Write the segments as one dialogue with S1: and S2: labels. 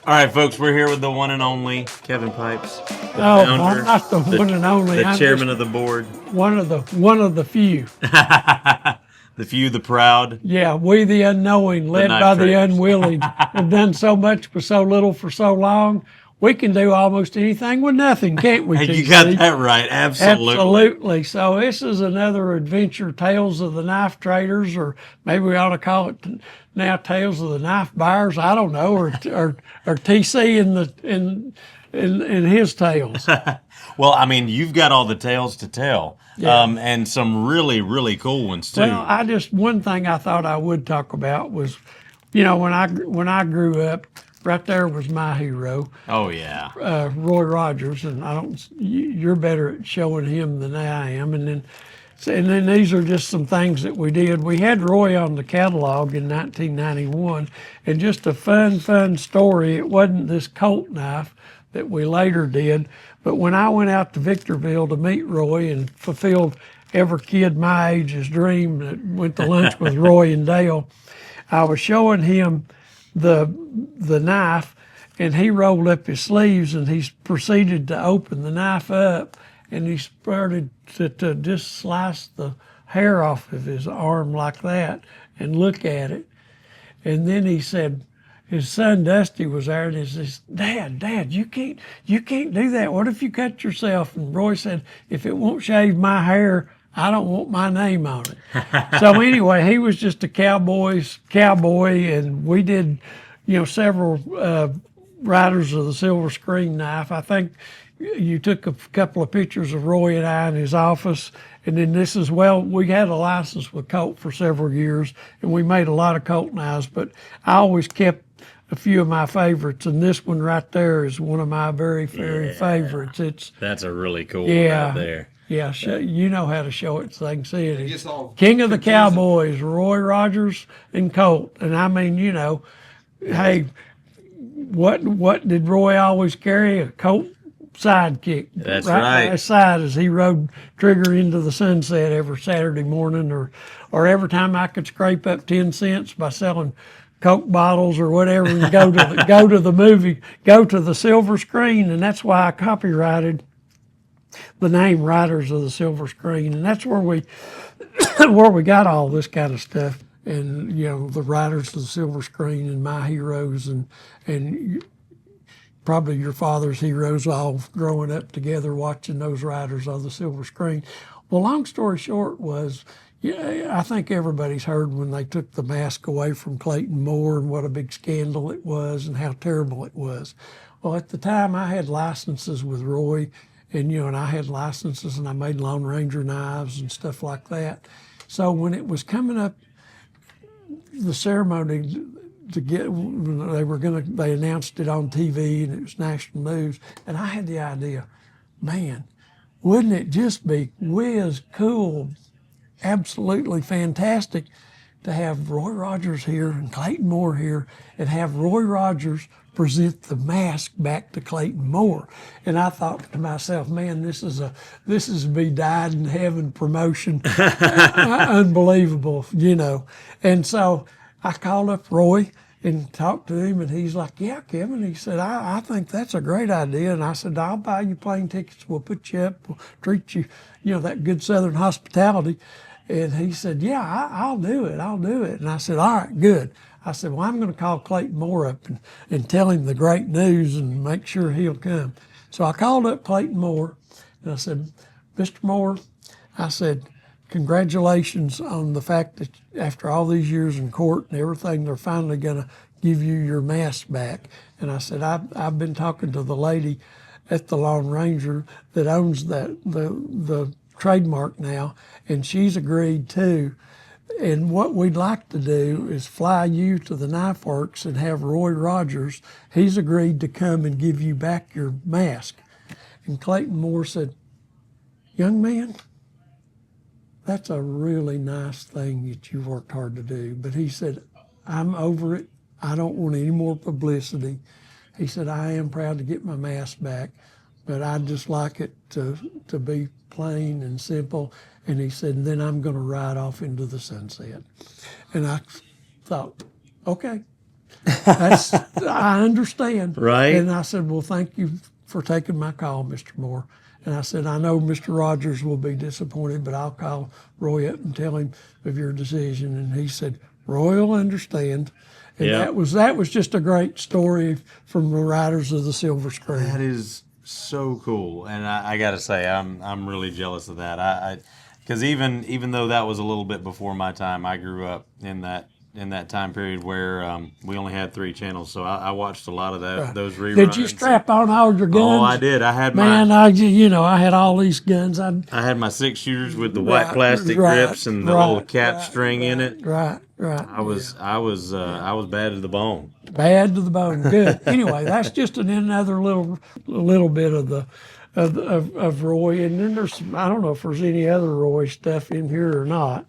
S1: All right, folks, we're here with the one and only Kevin Pipes, the
S2: I'm
S1: founder,
S2: not the one and only.
S1: the
S2: I'm
S1: chairman
S2: just
S1: of the board,
S2: one of the few.
S1: the few, the proud,
S2: Yeah, we the unknowing, led
S1: knife
S2: by the
S1: traders.
S2: unwilling, have done so much with so little for so long. We can do almost anything with nothing, can't we,
S1: Hey,
S2: TC?
S1: you got that right. Absolutely.
S2: Absolutely. So this is another adventure, Tales of the Knife Traders, or maybe we ought to call it now Tales of the Knife Buyers. I don't know, or TC in his tales.
S1: Well, I mean, you've got all the tales to tell,
S2: Yeah.
S1: and some really, really cool ones too.
S2: Well, one thing I thought I would talk about was, when I grew up, right there was my hero,
S1: Oh yeah.
S2: Roy Rogers, and you're better at showing him than I am. And then these are just some things that we did. We had Roy on the catalog in 1991, and just a fun story. It wasn't this Colt knife that we later did, but when I went out to Victorville to meet Roy and fulfilled every kid my age's dream that went to lunch with Roy and Dale, I was showing him the knife, and he rolled up his sleeves and he proceeded to open the knife up, and he started to just slice the hair off of his arm like that and look at it. And then he said, his son Dusty was there, and he says, Dad, you can't do that. What if you cut yourself? And Roy said, if it won't shave my hair, I don't want my name on it. So anyway, he was just a cowboy, and we did, several riders of the silver screen knife. I think you took a couple of pictures of Roy and I in his office, and then we had a license with Colt for several years, and we made a lot of Colt knives, but I always kept a few of my favorites, and this one right there is one of my very favorites.
S1: That's a really cool one right there.
S2: Yeah, you know how to show it so they can see it.
S3: It
S2: It's
S3: gets all
S2: King of the
S3: confusing.
S2: Cowboys, Roy Rogers and Colt. And I mean, hey, what did Roy always carry? A Colt sidekick.
S1: That's
S2: right
S1: right.
S2: by his side as he rode Trigger into the sunset every Saturday morning, or every time I could scrape up 10 cents by selling Coke bottles or whatever, and go to the movie, go to the silver screen. And that's why I copyrighted the name Riders of the Silver Screen, and that's where we got all this kind of stuff. And the Riders of the Silver Screen and my heroes, and probably your father's heroes, all growing up together watching those Riders of the Silver Screen. Well, long story short was, I think everybody's heard when they took the mask away from Clayton Moore and what a big scandal it was and how terrible it was. Well, at the time I had licenses with Roy, and I had licenses, and I made Lone Ranger knives and stuff like that. So when it was coming up, the ceremony to get, they announced it on TV, and it was national news, and I had the idea, man, wouldn't it just be whiz cool, absolutely fantastic to have Roy Rogers here and Clayton Moore here, and have Roy Rogers present the mask back to Clayton Moore. And I thought to myself, man, this is me died in heaven promotion. Unbelievable, And so I called up Roy and talked to him, and he's like, yeah, Kevin. He said, I think that's a great idea. And I said, I'll buy you plane tickets. We'll put you up. We'll treat you, that good Southern hospitality. And he said, yeah, I'll do it. And I said, all right, good. I said, well, I'm going to call Clayton Moore up and tell him the great news and make sure he'll come. So I called up Clayton Moore, and I said, Mr. Moore, I said, congratulations on the fact that after all these years in court and everything, they're finally going to give you your mask back. And I said, I've been talking to the lady at the Lone Ranger that owns the trademark now, and she's agreed too. And what we'd like to do is fly you to the Knife Works and have Roy Rogers, he's agreed to come and give you back your mask. And Clayton Moore said, young man, that's a really nice thing that you've worked hard to do. But he said, I'm over it. I don't want any more publicity. He said, I am proud to get my mask back, but I'd just like it to be plain and simple. And he said, then I'm going to ride off into the sunset. And I thought, okay. I understand.
S1: Right.
S2: And I said, well, thank you for taking my call, Mr. Moore. And I said, I know Mr. Rogers will be disappointed, but I'll call Roy up and tell him of your decision. And he said, Roy will understand. And
S1: Yeah.
S2: that was just a great story from the Riders of the Silver Screen.
S1: That is so cool, and I got to say, I'm really jealous of that. Because even though that was a little bit before my time, I grew up in that time period where we only had 3 channels, so I watched a lot of those reruns.
S2: Did you strap on all your guns?
S1: Oh, I did. I had
S2: I had all these guns.
S1: I had my 6 shooters with the white plastic grips and the little cap string in it.
S2: Right.
S1: I was bad to the bone.
S2: Bad to the bone. Good. Anyway, that's just another little bit of Roy, and then I don't know if there's any other Roy stuff in here or not,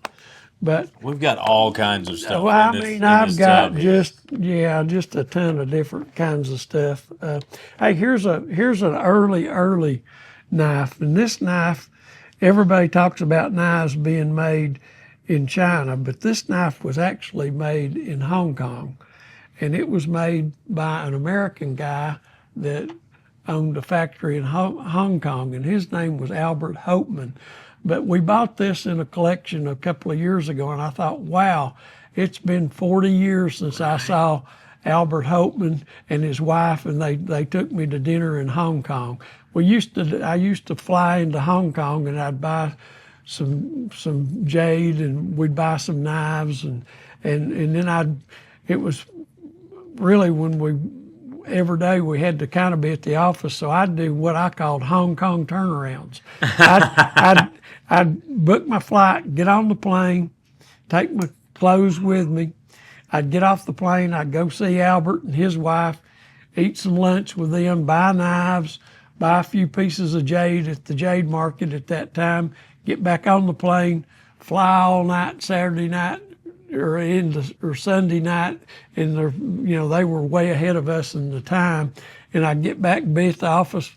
S2: but
S1: We've got all kinds of stuff.
S2: I've got just a ton of different kinds of stuff. Hey, here's an early knife, and this knife, everybody talks about knives being made in China, but this knife was actually made in Hong Kong, and it was made by an American guy that owned a factory in Hong Kong, and his name was Albert Hopman. But we bought this in a collection a couple of years ago, and I thought, wow, it's been 40 years since I saw Albert Hopman and his wife, and they took me to dinner in Hong Kong. I used to fly into Hong Kong, and I'd buy some jade, and we'd buy some knives, and then it was really every day we had to kind of be at the office, so I'd do what I called Hong Kong turnarounds. I'd book my flight, get on the plane, take my clothes with me. I'd get off the plane, I'd go see Albert and his wife, eat some lunch with them, buy knives, buy a few pieces of jade at the jade market at that time, get back on the plane, fly all night Saturday night or Sunday night, and they were way ahead of us in the time, and I'd get back and be at the office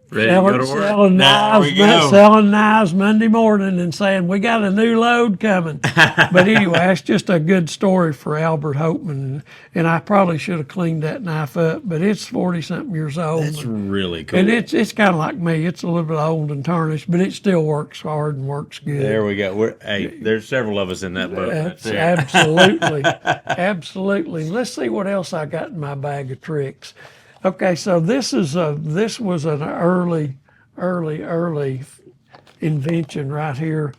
S2: selling knives Monday morning and saying, we got a new load coming. But anyway, that's just a good story for Albert Hopman, and I probably should have cleaned that knife up, but it's 40-something years old.
S1: That's really cool.
S2: And it's kind of like me. It's a little bit old and tarnished, but it still works hard and works good.
S1: There we go. There's several of us in that boat.
S2: Absolutely. Absolutely. Let's see what else I got in my bag of tricks. Okay, so this was an early invention right here.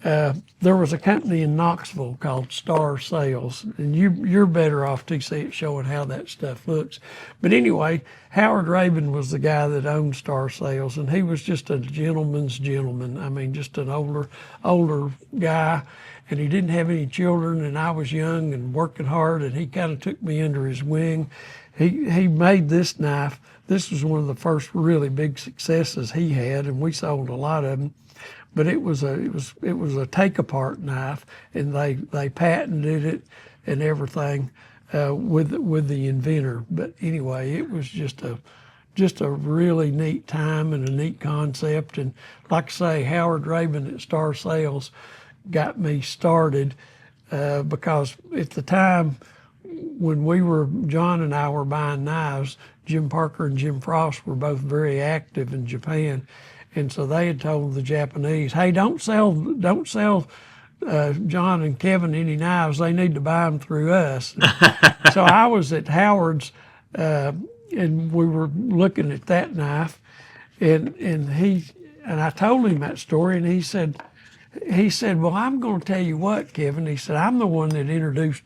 S2: There was a company in Knoxville called Star Sales, and you're better off to see it showing how that stuff looks. But anyway, Howard Rabin was the guy that owned Star Sales, and he was just a gentleman's gentleman. I mean, just an older guy, and he didn't have any children, and I was young and working hard, and he kind of took me under his wing. He made this knife. This was one of the first really big successes he had, and we sold a lot of them. But it was a take apart knife, and they patented it and everything with the inventor. But anyway, it was just a really neat time and a neat concept. And like I say, Howard Rabin at Star Sales got me started because at the time, when John and I were buying knives, Jim Parker and Jim Frost were both very active in Japan, and so they had told the Japanese, "Hey, don't sell John and Kevin any knives. They need to buy them through us." So I was at Howard's, and we were looking at that knife, and I told him that story, and he said, "Well, I'm going to tell you what, Kevin." He said, "I'm the one that introduced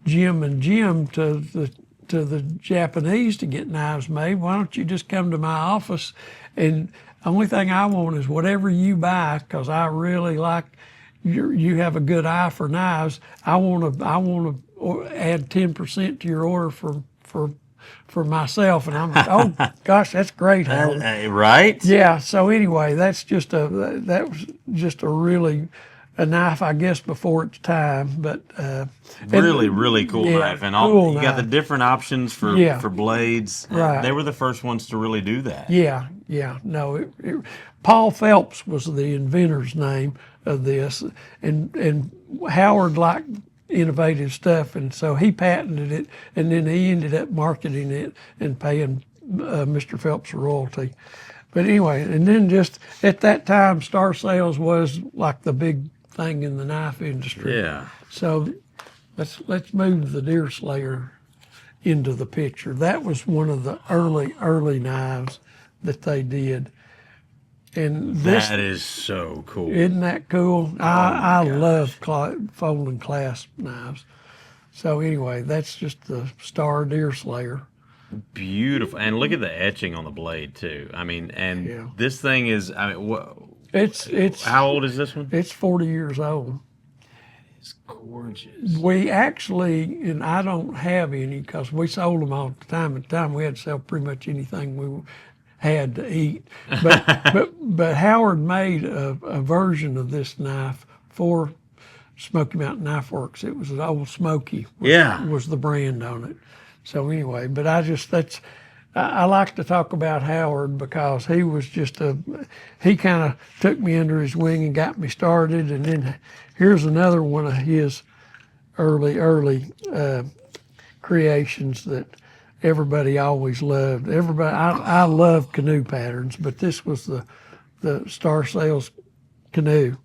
S2: Jim and Jim to the Japanese to get knives made. Why don't you just come to my office, and the only thing I want is whatever you buy, because I really like you have a good eye for knives. I want to add 10% to your order for myself." And I'm like, "Oh gosh, that's great, Howard."
S1: Right?
S2: Yeah. So anyway, that was just a knife, I guess, before its time, but
S1: really cool knife, and you got the different options for blades.
S2: Right.
S1: They were the first ones to really do that.
S2: Yeah. No, Paul Phelps was the inventor's name of this, and Howard liked innovative stuff, and so he patented it, and then he ended up marketing it and paying Mr. Phelps royalty. But anyway, and then just at that time, Star Sales was like the big thing in the knife industry.
S1: Yeah.
S2: So let's move the Deer Slayer into the picture. That was one of the early knives that they did. And this,
S1: That is so cool.
S2: isn't that cool? I love folding clasp knives. So anyway, that's just the Star Deer Slayer.
S1: Beautiful. And look at the etching on the blade too. I mean, and
S2: Yeah.
S1: this thing is, I mean,
S2: It's
S1: how old is this one?
S2: It's 40 years old.
S1: It's gorgeous.
S2: We actually, and I don't have any because we sold them all the time. At the time, we had to sell pretty much anything we had to eat. But Howard made a version of this knife for Smoky Mountain Knife Works. It was an old Smoky. Was the brand on it. So anyway, but I like to talk about Howard because he was he kind of took me under his wing and got me started. And then here's another one of his early creations that everybody always loved. I love canoe patterns, but this was the Star Sales canoe.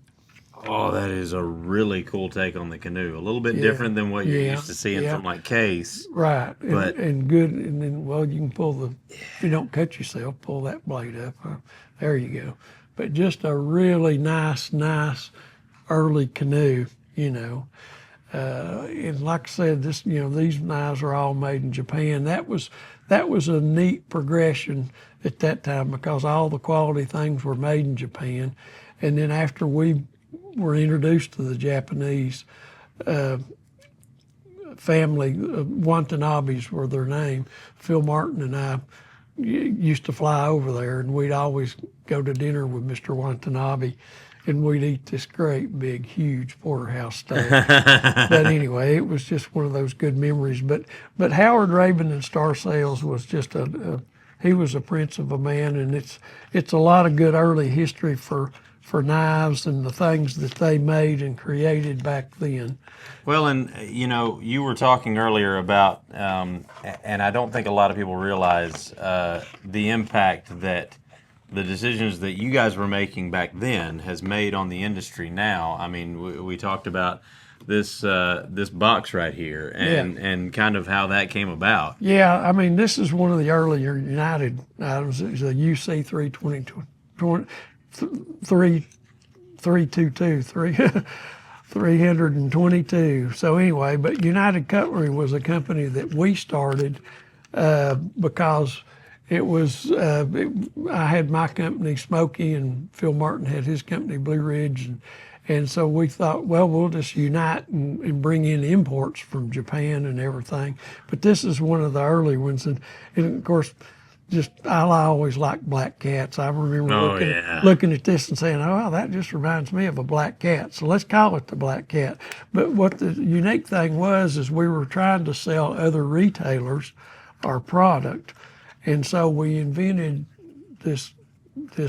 S1: Oh, that is a really cool take on the canoe. A little bit different than what you're used to seeing from like Case.
S2: Right.
S1: But
S2: and good. And then, well, you can if you don't cut yourself, pull that blade up. There you go. But just a really nice early canoe, and like I said, these knives are all made in Japan. That was a neat progression at that time because all the quality things were made in Japan. And then after we were introduced to the Japanese family, Watanabes were their name. Phil Martin and I used to fly over there, and we'd always go to dinner with Mr. Watanabe, and we'd eat this great, big, huge porterhouse steak. But anyway, it was just one of those good memories. But Howard Rabin and Star Sales was just he was a prince of a man, and it's a lot of good early history for knives and the things that they made and created back then.
S1: Well, and you were talking earlier about, and I don't think a lot of people realize the impact that the decisions that you guys were making back then has made on the industry now. I mean, we talked about this box right here and kind of how that came about.
S2: Yeah, I mean, this is one of the earlier United items. It was a UC 322. So anyway, but United Cutlery was a company that we started because it was, I had my company, Smoky, and Phil Martin had his company, Blue Ridge. And so we thought, well, we'll just unite and bring in imports from Japan and everything. But this is one of the early ones. And of course, I always liked black cats. I remember looking at this and saying, oh, wow, that just reminds me of a black cat. So let's call it the black cat. But what the unique thing was is we were trying to sell other retailers our product. And so we invented this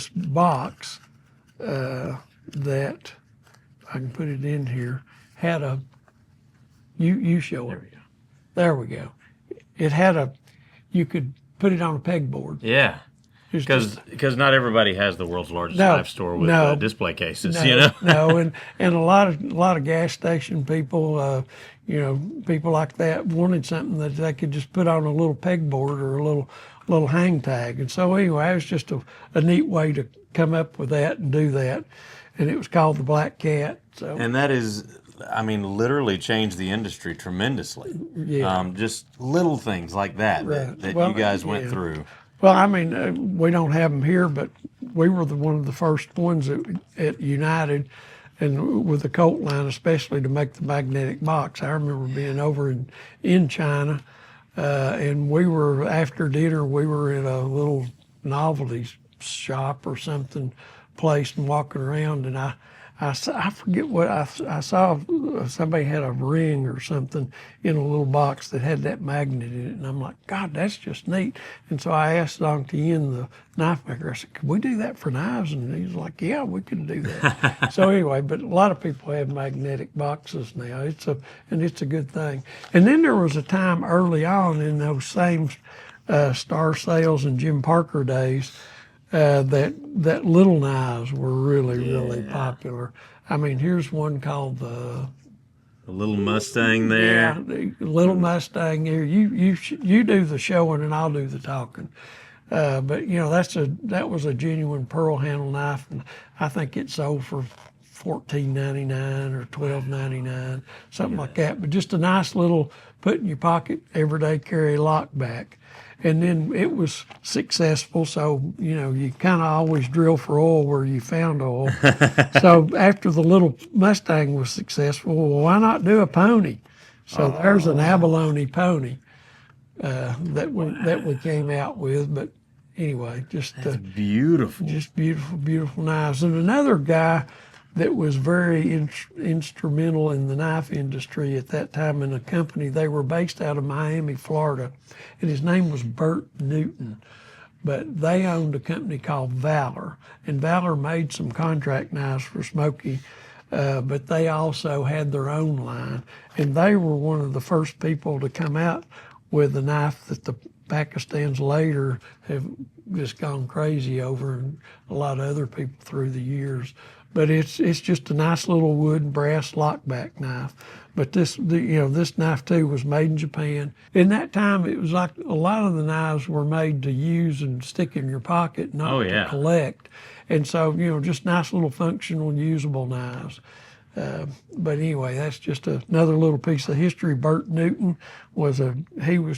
S2: box that, I can put it in here, had you show it. There we go. It had you could put it on a pegboard.
S1: Yeah. Because not everybody has the world's largest knife store with display cases,
S2: No, and a lot of gas station people, people like that wanted something that they could just put on a little pegboard or a little hang tag. And so anyway, it was just a neat way to come up with that and do that. And it was called the Black Cat. So.
S1: And that is, I mean, literally changed the industry tremendously.
S2: Yeah.
S1: Just little things like that you guys went through.
S2: Well, I mean, we don't have them here, but we were one of the first ones at United, and with the Colt line especially, to make the magnetic box. I remember being over in China, and we were, after dinner, we were in a little novelty shop or something place and walking around, and I I forget what I saw. Somebody had a ring or something in a little box that had that magnet in it, and I'm like, God, that's just neat. And so I asked Dr. Ian, the knife maker, I said, could we do that for knives? And he was like, yeah, we can do that. So anyway, but a lot of people have magnetic boxes now. It's a good thing. And then there was a time early on in those same Star Sales and Jim Parker days. That little knives were really popular. I mean, here's one called the
S1: little Mustang there.
S2: Yeah, the little Mustang here. You do the showing and I'll do the talking. But that was a genuine pearl handle knife, and I think it sold for $14.99 or $12.99, something like that. But just a nice little put in your pocket, everyday carry lock back. And then it was successful, so you kind of always drill for oil where you found oil. So after the little Mustang was successful, well, why not do a pony? So there's an abalone pony that we came out with. But anyway, just
S1: beautiful,
S2: beautiful knives. And another guy that was very instrumental in the knife industry at that time in a company. They were based out of Miami, Florida, and his name was Bert Newton. But they owned a company called Valor, and Valor made some contract knives for Smoky, but they also had their own line. And they were one of the first people to come out with a knife that the Pakistans later have just gone crazy over, and a lot of other people through the years. But it's just a nice little wood and brass lockback knife. But this knife too was made in Japan. In that time, it was like a lot of the knives were made to use and stick in your pocket, not to collect. And so just nice little functional, usable knives. But anyway, that's just another little piece of history. Bert Newton was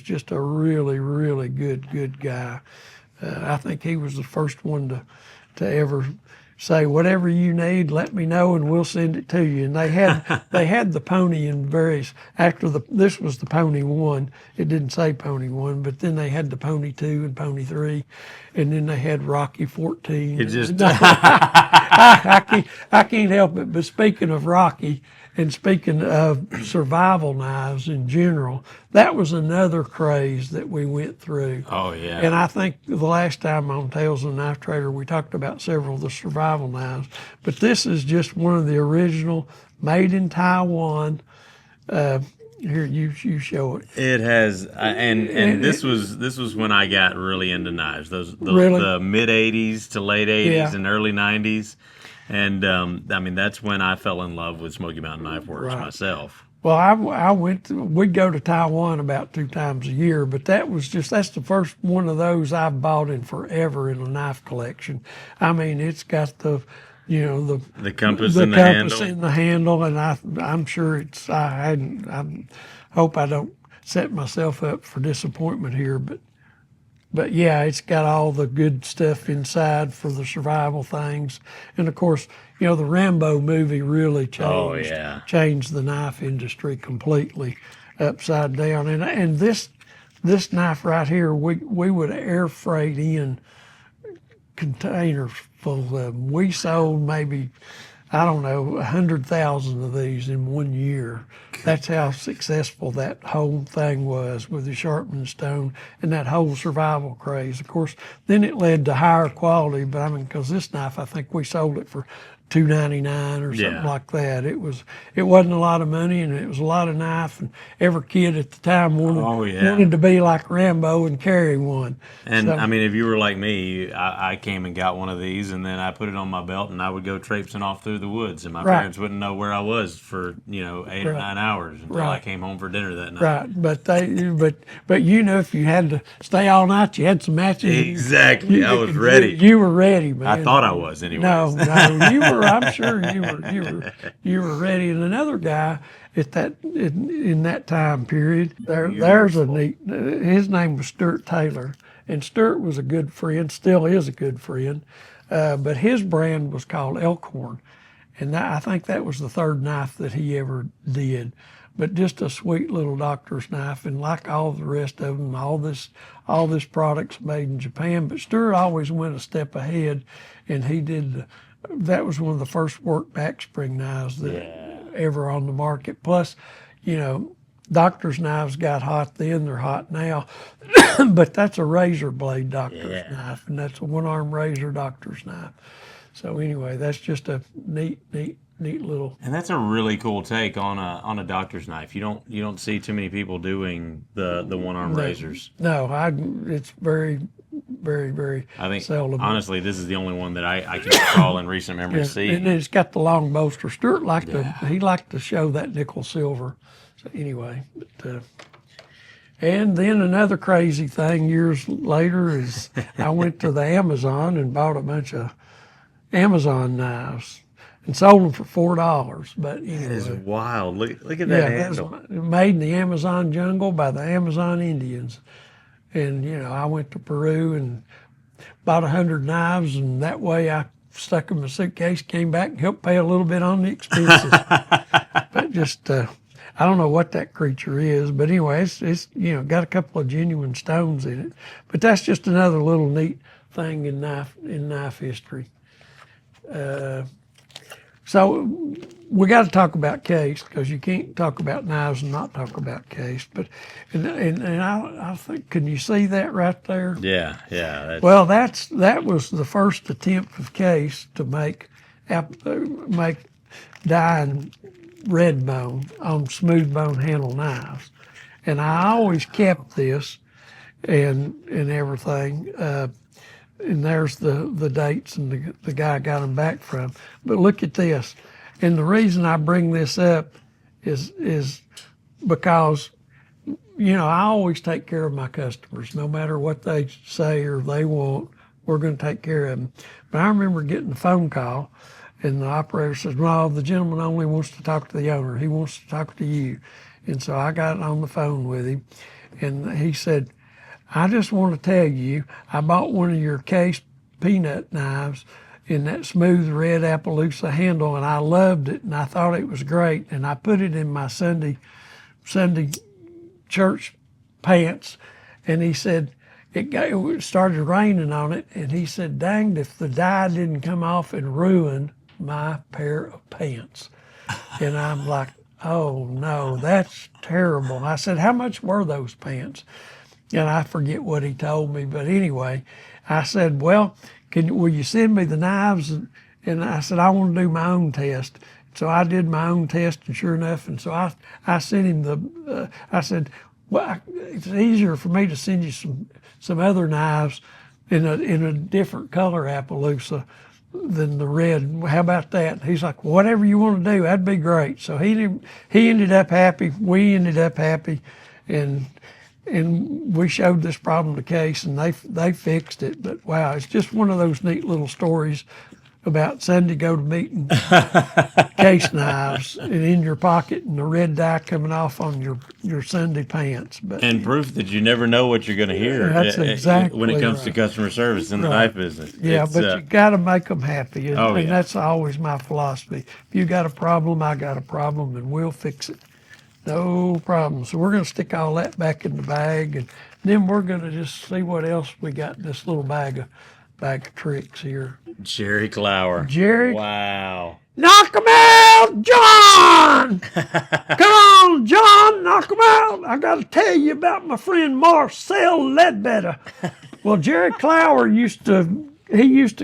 S2: just a really, really good guy. I think he was the first one to ever say, whatever you need, let me know and we'll send it to you. And they had the pony in various, this was the Pony 1. It didn't say Pony 1, but then they had the Pony 2 and Pony 3, and then they had Rocky 14.
S1: It just
S2: I can't help it. But speaking of Rocky, and speaking of survival knives in general, that was another craze that we went through.
S1: Oh, yeah.
S2: And I think the last time on Tales of the Knife Trader, we talked about several of the survival knives. But this is just one of the original, made in Taiwan. Here, you show it.
S1: It has, and this was when I got really into knives.
S2: Really?
S1: The mid '80s to late '80s and early '90s. And that's when I fell in love with Smoky Mountain Knife Works myself.
S2: Well, we'd go to Taiwan about 2 times a year, but that's the first one of those I've bought in forever in a knife collection. I mean, it's got the
S1: compass
S2: in
S1: the
S2: handle, and I'm sure I hope I don't set myself up for disappointment here, but yeah, it's got all the good stuff inside for the survival things. And of course, the Rambo movie really changed the knife industry completely upside down. And this knife right here, we would air freight in containers full of them. We sold maybe, I don't know, 100,000 of these in 1 year. That's how successful that whole thing was with the sharpening stone and that whole survival craze. Of course, then it led to higher quality, but because this knife, I think we sold it for $2.99 or something like that. It wasn't a lot of money, and it was a lot of knife, and every kid at the time wanted to be like Rambo and carry one.
S1: And if you were like me, I came and got one of these, and then I put it on my belt, and I would go traipsing off through the woods, and my parents wouldn't know where I was for 8 or 9 hours until I came home for dinner that night.
S2: Right, but if you had to stay all night, you had some matches.
S1: Exactly, I was ready.
S2: You were ready, man.
S1: I thought I was anyway.
S2: No, you were. I'm sure you were ready. And another guy in that time period, there's a neat. His name was Stuart Taylor, and Stuart was a good friend, still is a good friend. But his brand was called Elkhorn, and I think that was the third knife that he ever did. But just a sweet little doctor's knife, and like all the rest of them, all this product's made in Japan. But Stuart always went a step ahead, and he did that was one of the first work back spring knives that ever on the market. Plus, you know, doctor's knives got hot then, they're hot now. But that's a razor blade doctor's knife, and that's a one-arm razor doctor's knife. So anyway, that's just a neat little.
S1: And that's a really cool take on a doctor's knife. You don't see too many people doing the one-arm razors.
S2: No, it's very
S1: I think
S2: seldom.
S1: honestly, this is the only one that I can recall in recent memory seeing.
S2: And it's got the long bolster. Stuart liked to show that nickel silver. So anyway, but and then another crazy thing years later is I went to the Amazon and bought a bunch of Amazon knives and sold them for $4. But anyway,
S1: that is wild. Look at that handle.
S2: That's made in the Amazon jungle by the Amazon Indians. And you know, I went to Peru and bought 100 knives, and that way I stuck them in my suitcase, came back and helped pay a little bit on the expenses. But just I don't know what that creature is, but anyway, it's you know, got a couple of genuine stones in it. But that's just another little neat thing in knife history. So we got to talk about case, because you can't talk about knives and not talk about case. But and I think, can you see that right there?
S1: Yeah.
S2: Well, that was the first attempt of case to make die and red bone on smooth bone handle knives, and I always kept this and everything. And there's the dates and the guy I got them back from. But look at this. And the reason I bring this up is because, you know, I always take care of my customers. No matter what they say or they want, we're going to take care of them. But I remember getting a phone call, and the operator says, "No, the gentleman only wants to talk to the owner. He wants to talk to you." And so I got on the phone with him, and he said, "I just want to tell you, I bought one of your case peanut knives in that smooth red Appaloosa handle, and I loved it, and I thought it was great, and I put it in my Sunday church pants." And he said, it started raining on it, and he said, "Danged if the dye didn't come off and ruin my pair of pants." And I'm like, "Oh no, that's terrible." I said, "How much were those pants?" And I forget what he told me, but anyway, I said, "Well, will you send me the knives?" And I said, "I want to do my own test." So I did my own test, and sure enough, and so I sent him I said, "Well, it's easier for me to send you some other knives in a different color Appaloosa than the red. How about that?" He's like, "Whatever you want to do, that'd be great." So he ended up happy. We ended up happy, and we showed this problem to Case, and they fixed it. But wow, it's just one of those neat little stories about Sunday go to meeting case knives and in your pocket, and the red dye coming off on your Sunday pants.
S1: And proof that you never know what you're going to hear.
S2: That's exactly
S1: when it comes to customer service in the knife business.
S2: Yeah, but you got to make them happy, and
S1: yeah.
S2: that's always my philosophy. If you got a problem, I got a problem, and we'll fix it. No problem. So we're going to stick all that back in the bag, and then we're going to just see what else we got in this little bag of tricks here.
S1: Jerry Clower.
S2: Jerry.
S1: Wow.
S2: Knock 'em out, John! Come on, John, knock 'em out. I got to tell you about my friend Marcel Ledbetter. Well, Jerry Clower used to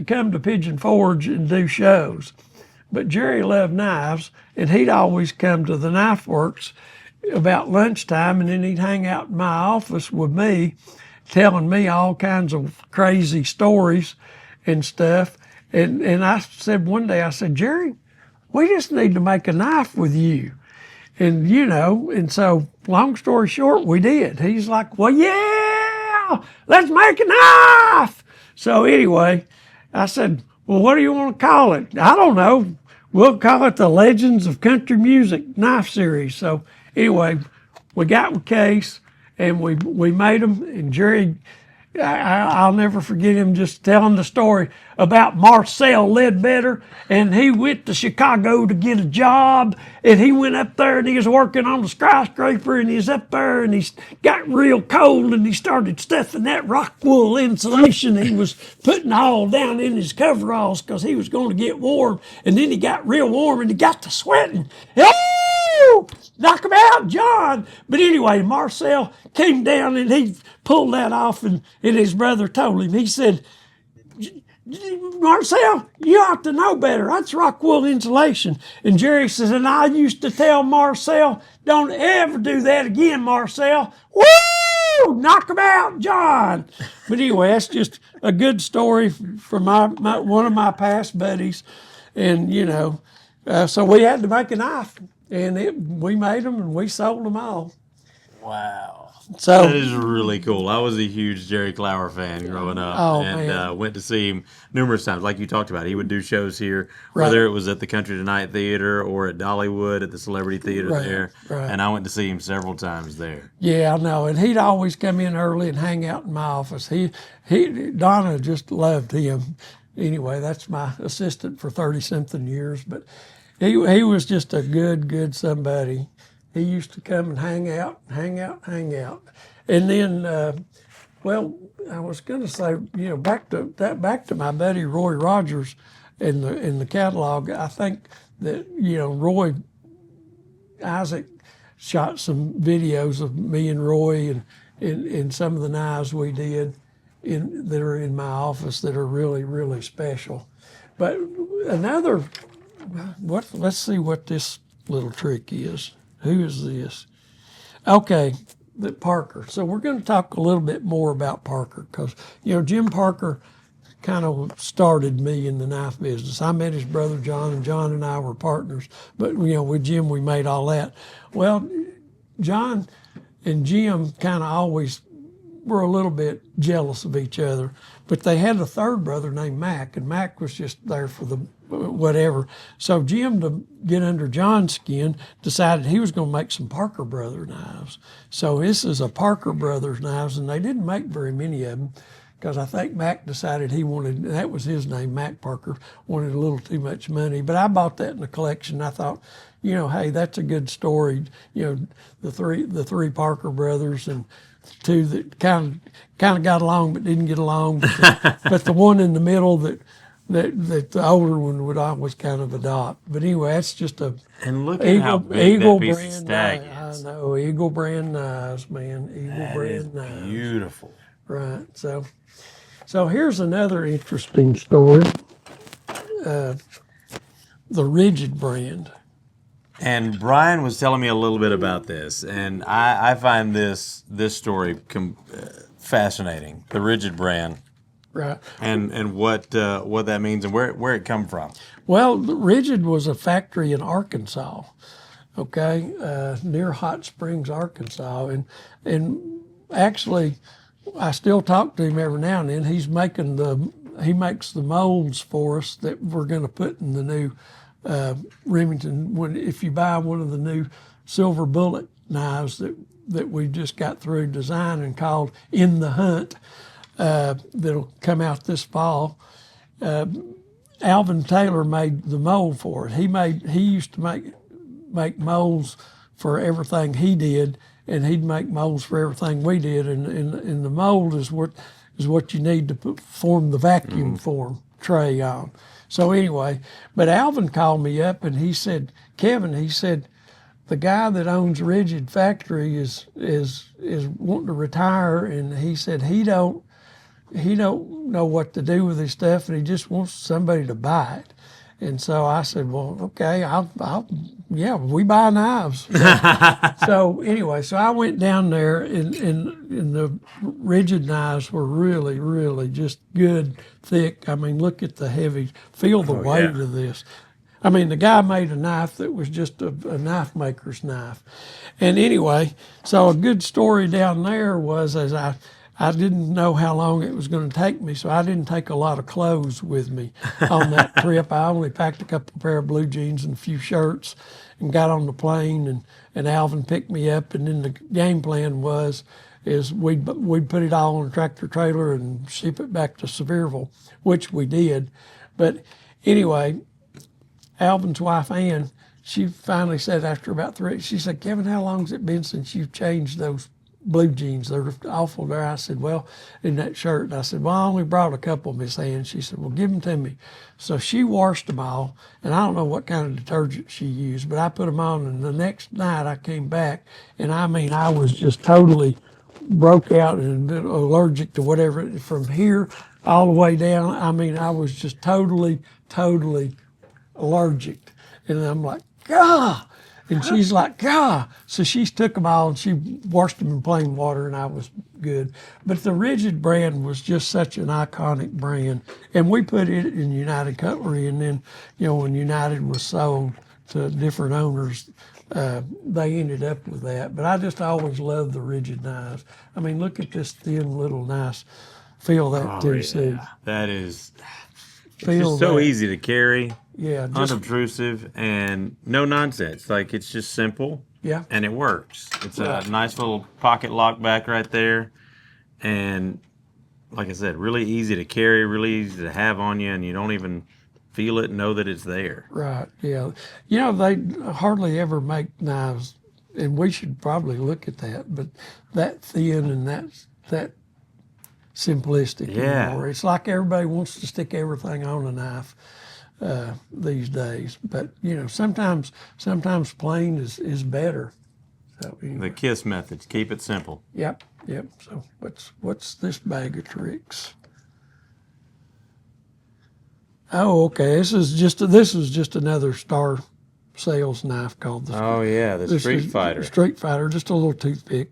S2: come to Pigeon Forge and do shows. But Jerry loved knives, and he'd always come to the Knife Works about lunchtime, and then he'd hang out in my office with me, telling me all kinds of crazy stories and stuff. And I said one day, I said, "Jerry, we just need to make a knife with you." And, you know, and so long story short, we did. He's like, "Well, yeah, let's make a knife." So anyway, I said, "Well, what do you want to call it?" "I don't know. We'll call it the Legends of Country Music Knife Series." So anyway, we got with Case, and we made them, and Jerry I'll never forget him just telling the story about Marcel Ledbetter, and he went to Chicago to get a job, and he went up there and he was working on the skyscraper, and he was up there and he got real cold, and he started stuffing that rock wool insulation he was putting all down in his coveralls because he was going to get warm, and then he got real warm and he got to sweating. Oh! Knock him out, John. But anyway, Marcel came down and he pulled that off, and his brother told him, he said, Marcel, you ought to know better. That's rock wool insulation. And Jerry says, and I used to tell Marcel, don't ever do that again, Marcel. Woo! Knock him out, John. But anyway, that's just a good story from my one of my past buddies. And, so we had to make a knife. And we made them and we sold them all.
S1: Wow.
S2: So
S1: that is really cool. I was a huge Jerry Clower fan growing up, and went to see him numerous times. Like you talked about, he would do shows here, whether it was at the Country Tonight Theater or at Dollywood at the Celebrity Theater there. Right. And I went to see him several times there.
S2: Yeah, I know. And he'd always come in early and hang out in my office. Donna just loved him. Anyway, that's my assistant for 30-something years, but he was just a good somebody. He used to come and hang out. And then, I was going to say, back to my buddy Roy Rogers in the catalog. I think that Roy Isaac shot some videos of me and Roy and in some of the knives we did that are in my office that are really, really special. But another, let's see what this little trick is. Who is this? Okay, Parker. So we're going to talk a little bit more about Parker because, Jim Parker kind of started me in the knife business. I met his brother John, and John and I were partners. But, with Jim, we made all that. Well, John and Jim kind of always were a little bit jealous of each other. But they had a third brother named Mac, and Mac was just there for the whatever. So Jim, to get under John's skin, decided he was going to make some Parker Brother knives. So this is a Parker Brothers knives, and they didn't make very many of them because I think Mac decided he wanted, that was his name, Mac Parker, wanted a little too much money. But I bought that in the collection. I thought, hey, that's a good story. The three Parker brothers and two that kind of got along but didn't get along. But the one in the middle that the older one would always kind of adopt. But anyway, that's just a
S1: and look at how big that piece of stag is.
S2: I know, Eagle brand knives, man. Eagle brand knives.
S1: Beautiful.
S2: Right. So here's another interesting story. The Rigid brand.
S1: And Brian was telling me a little bit about this, and I find this story fascinating. The Rigid brand.
S2: Right.
S1: And what that means and where it come from.
S2: Well, Rigid was a factory in Arkansas, near Hot Springs, Arkansas, and actually, I still talk to him every now and then. He makes the molds for us that we're going to put in the new Remington. If you buy one of the new Silver Bullet knives that we just got through designing called In the Hunt. That'll come out this fall. Alvin Taylor made the mold for it. He used to make molds for everything he did, and he'd make molds for everything we did. And the mold is what you need to form the vacuum form tray on. So anyway, but Alvin called me up and he said, Kevin, the guy that owns Rigid Factory is wanting to retire, and he said he don't know what to do with his stuff, and he just wants somebody to buy it. And so I said, well, okay, we buy knives. So anyway, so I went down there, and the Rigid knives were really, really just good, thick. I mean, look at the heavy, feel the weight of this. I mean, the guy made a knife that was just a knife maker's knife. And anyway, so a good story down there was as I didn't know how long it was going to take me, so I didn't take a lot of clothes with me on that trip. I only packed a couple of pair of blue jeans and a few shirts and got on the plane, and Alvin picked me up, and then the game plan was is we'd put it all on a tractor trailer and ship it back to Sevierville, which we did. But anyway, Alvin's wife, Ann, she finally said after about 3, she said, Kevin, how long's it been since you've changed those blue jeans? They're awful dry. I said, well, in that shirt. And I said, well, I only brought a couple, Miss Ann. She said, well, give them to me. So she washed them all, and I don't know what kind of detergent she used, but I put them on, and the next night I came back, and I mean, I was just totally broke out and allergic to whatever, from here all the way down. I mean, I was just totally allergic. And I'm like, God. And she's like, God. So she took them all and she washed them in plain water, and I was good. But the Rigid brand was just such an iconic brand. And we put it in United Cutlery. And then, when United was sold to different owners, they ended up with that. But I just always loved the Rigid knives. I mean, look at this thin little nice, feel that too, see.
S1: That is, it's
S2: Feel
S1: just so
S2: that.
S1: easy to carry.
S2: Yeah, just,
S1: Unobtrusive and no nonsense. Like, it's just simple.
S2: yeah.
S1: And it works. It's
S2: Right.
S1: a nice little pocket lock back right there. And like I said, really easy to carry, really easy to have on you, and you don't even feel it, know that it's there.
S2: Right, yeah. They hardly ever make knives, and we should probably look at that, but that thin and that simplistic
S1: Yeah.
S2: anymore. It's like everybody wants to stick everything on a knife these days. But, sometimes plain is better. So anyway.
S1: The KISS methods, keep it simple.
S2: Yep. So what's this bag of tricks? Oh, okay. This is just another Star Sales knife called the
S1: Oh yeah, the Street Fighter.
S2: Street Fighter, just a little toothpick,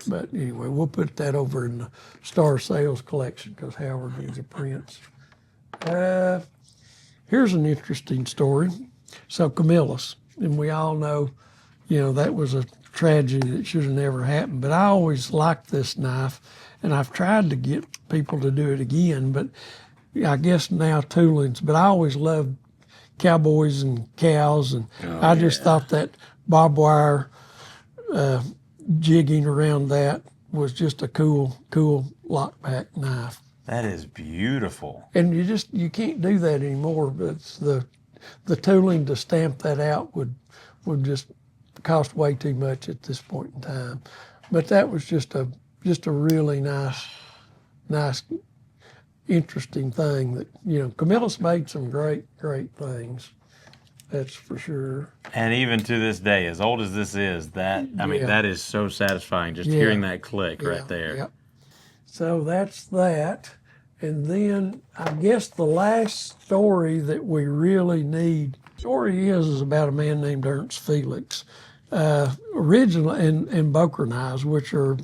S2: But anyway, we'll put that over in the Star Sales collection because Howard needs a prints. Here's an interesting story. So Camilillas, and we all know, that was a tragedy that should have never happened. But I always liked this knife, and I've tried to get people to do it again, but I guess now toolings. But I always loved cowboys and cows, and I just thought that barbed wire jigging around that was just a cool lockback knife.
S1: That is beautiful.
S2: And you can't do that anymore. But it's the tooling to stamp that out would just cost way too much at this point in time. But that was just a really nice, interesting thing that, Camilillas made some great things. That's for sure.
S1: And even to this day, as old as this is, that is so satisfying, just hearing that click right there.
S2: Yep. So that's that. And then I guess the last story that we really need, story is about a man named Ernst Felix. Original and Boer knives, which are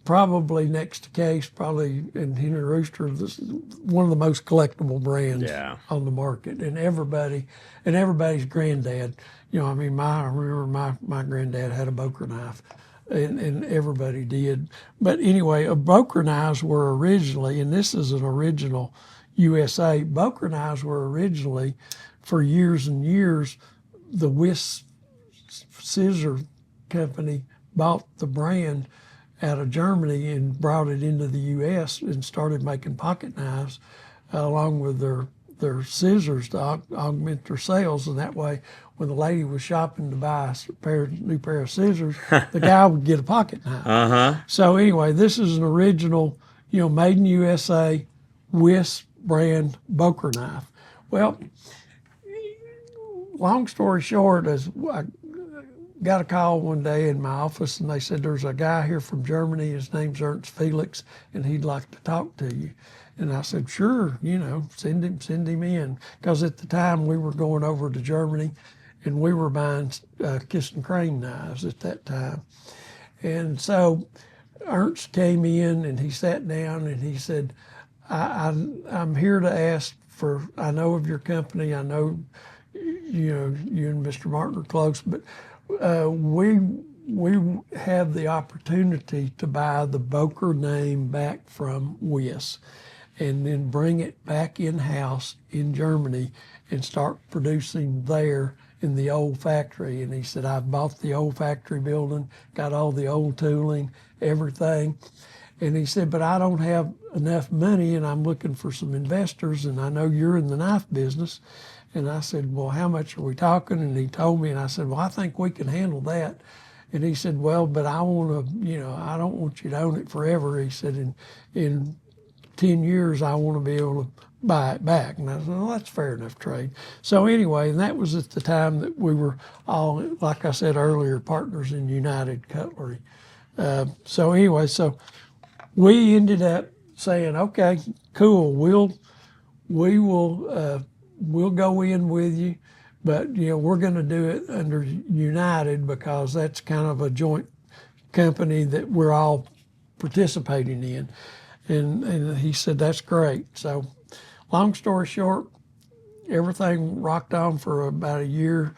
S2: probably next to Case, probably in Henry Rooster, one of the most collectible brands on the market. And everybody's granddad, I remember my granddad had a Boer knife, and everybody did. But anyway, Boer knives were originally, and this is an original USA, Boer knives were originally, for years and years, the Wiss Scissor Company bought the brand out of Germany and brought it into the U.S. and started making pocket knives along with their scissors to augment their sales. And that way, when the lady was shopping to buy a new pair of scissors, the guy would get a pocket knife. So anyway, this is an original, made in USA, Wiss brand Boer knife. Well, long story short, as I got a call one day in my office, and they said, there's a guy here from Germany, his name's Ernst Felix, and he'd like to talk to you. And I said, sure, send him in. Because at the time we were going over to Germany, and we were buying Kiss and Crane knives at that time. And so Ernst came in, and he sat down, and he said, I'm here to ask for, I know of your company, I know, you and Mr. Martin are close, but we have the opportunity to buy the Boer name back from Wiss and then bring it back in-house in Germany and start producing there in the old factory. And he said, I've bought the old factory building, got all the old tooling, everything. And he said, but I don't have enough money and I'm looking for some investors, and I know you're in the knife business. And I said, well, how much are we talking? And he told me, and I said, well, I think we can handle that. And he said, well, but I want to, I don't want you to own it forever. He said, in 10 years, I want to be able to buy it back. And I said, well, that's fair enough trade. So anyway, and that was at the time that we were all, like I said earlier, partners in United Cutlery. So anyway, so we ended up saying, okay, cool, we'll go in with you, but we're going to do it under United because that's kind of a joint company that we're all participating in. And he said, that's great. So long story short, everything rocked on for about a year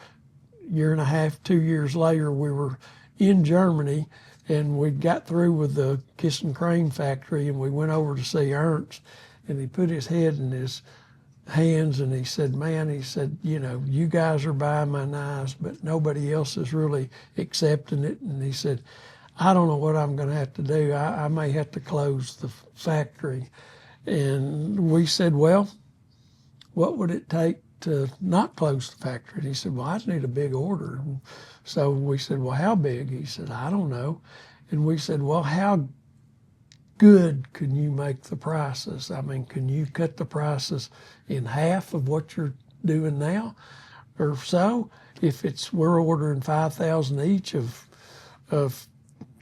S2: and a half, 2 years later, we were in Germany, and we got through with the Kiss and Crane factory, and we went over to see Ernst, and he put his head in his hands and he said, man, he said, you guys are buying my knives, but nobody else is really accepting it. And he said, I don't know what I'm going to have to do. I may have to close the factory. And we said, well, what would it take to not close the factory? And he said, well, I just need a big order. And so we said, well, how big? He said, I don't know. And we said, well, how good can you make the prices? I mean, can you cut the prices in half of what you're doing now or so? If we're ordering 5,000 each of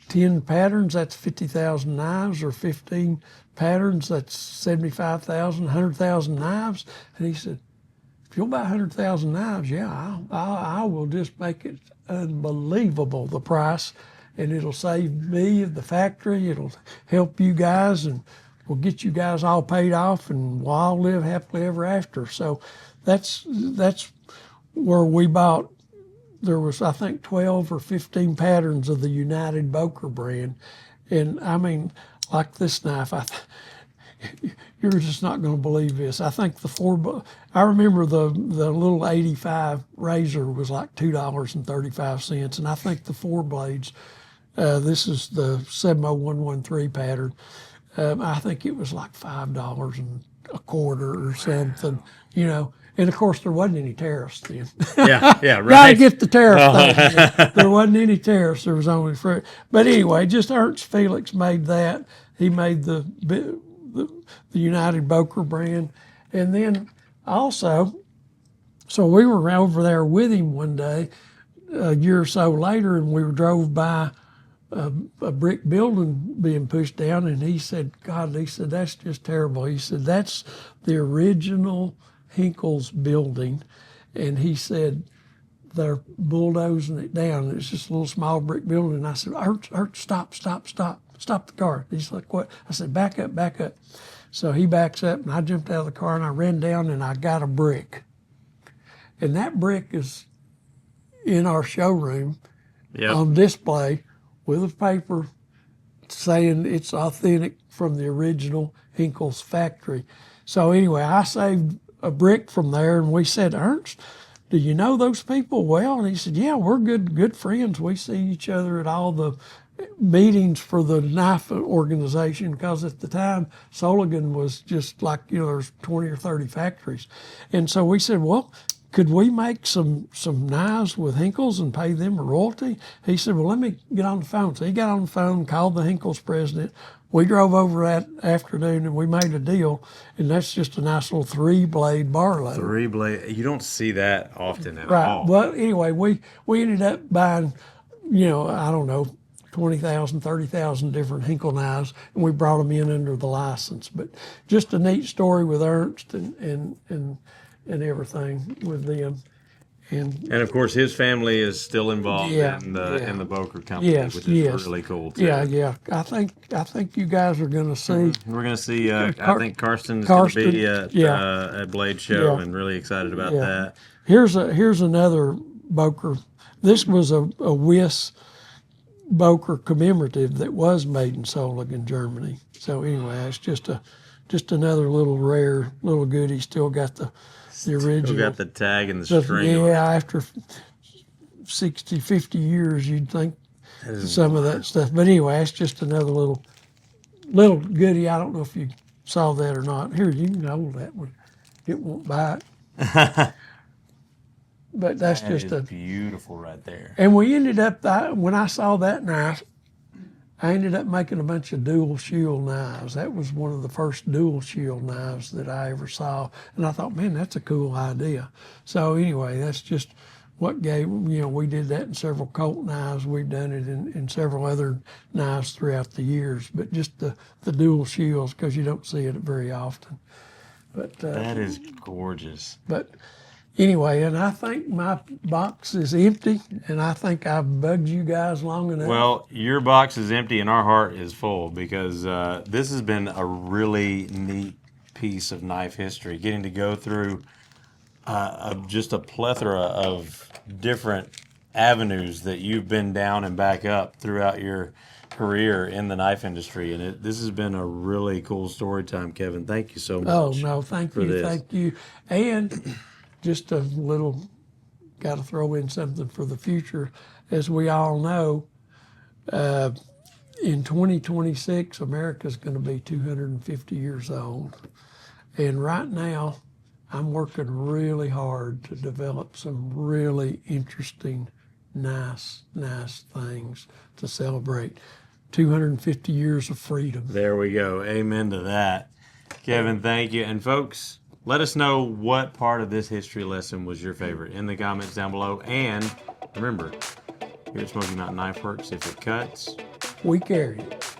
S2: 10 patterns, that's 50,000 knives, or 15 patterns, that's 75,000, 100,000 knives. And he said, if you'll buy 100,000 knives, yeah, I will just make it unbelievable, the price, and it'll save me at the factory, it'll help you guys, and we'll get you guys all paid off, and we'll all live happily ever after. So that's where we bought. There was, I think, 12 or 15 patterns of the United Boer brand. And I mean, like this knife, you're just not going to believe this. I think I remember the little 85 razor was like $2.35. And I think the 4 blades, this is the 70113 pattern, I think it was like $5 and a quarter or something, And of course, there wasn't any tariffs then.
S1: Yeah, right.
S2: Gotta get the tariff thing. There wasn't any tariffs. There was only fruit. But anyway, just Ernst Felix made that. He made the United Boer brand, and then also, so we were over there with him one day, a year or so later, and we drove by a brick building being pushed down, and he said, God, he said, that's just terrible. He said, that's the original Hinkle's building, and he said they're bulldozing it down. It's just a little small brick building. And I said, Ert, stop the car. He's like, what? I said, back up. So he backs up, and I jumped out of the car, and I ran down, and I got a brick. And that brick is in our showroom on display with a paper saying it's authentic from the original Hinkle's factory. So anyway, I saved a brick from there, and we said, Ernst, do you know those people well? And he said, yeah, we're good friends. We see each other at all the meetings for the knife organization, because at the time Soligan was just like, there's 20 or 30 factories. And so we said, well, could we make some knives with Hinkle's and pay them a royalty? He said, well, let me get on the phone. So he got on the phone, called the Hinkle's president. We drove over that afternoon, and we made a deal, and that's just a nice little 3-blade bar load.
S1: 3-blade. You don't see that often at
S2: Right.
S1: all.
S2: Well, anyway, we ended up buying, I don't know, 20,000, 30,000 different Hinkle knives, and we brought them in under the license. But just a neat story with Ernst and everything with them. And
S1: of course, his family is still involved in the Boer company, which is really cool too.
S2: Yeah. I think you guys are going to see.
S1: Mm-hmm. We're going to see. I think Karsten's going to be at Blade Show, and really excited about that.
S2: Here's another Boer. This was a Wiss Boer commemorative that was made in Soligan, Germany. So anyway, it's just a just another little rare little goodie. Still got the original.
S1: We got the tag and the string.
S2: Yeah, after 60, 50 years, you'd think some of that stuff. But anyway, it's just another little goodie. I don't know if you saw that or not. Here, you can hold that one. It won't bite. But that's
S1: That
S2: just
S1: is beautiful right there.
S2: And we ended up, when I saw that knife, I ended up making a bunch of dual shield knives. That was one of the first dual shield knives that I ever saw. And I thought, man, that's a cool idea. So anyway, that's just what gave, we did that in several Colt knives. We've done it in several other knives throughout the years. But just the dual shields, because you don't see it very often. But
S1: that is gorgeous.
S2: But anyway, and I think my box is empty, and I think I've bugged you guys long enough.
S1: Well, your box is empty and our heart is full, because this has been a really neat piece of knife history, getting to go through just a plethora of different avenues that you've been down and back up throughout your career in the knife industry. And this has been a really cool story time, Kevin. Thank you so much.
S2: Oh, no, thank you.
S1: this.
S2: Thank you. And just a little, got to throw in something for the future. As we all know, in 2026, America's going to be 250 years old. And right now, I'm working really hard to develop some really interesting, nice things to celebrate 250 years of freedom.
S1: There we go. Amen to that. Kevin, thank you. And folks, let us know what part of this history lesson was your favorite in the comments down below. And remember, here at Smoky Mountain Knife Works, if it cuts,
S2: We carry it.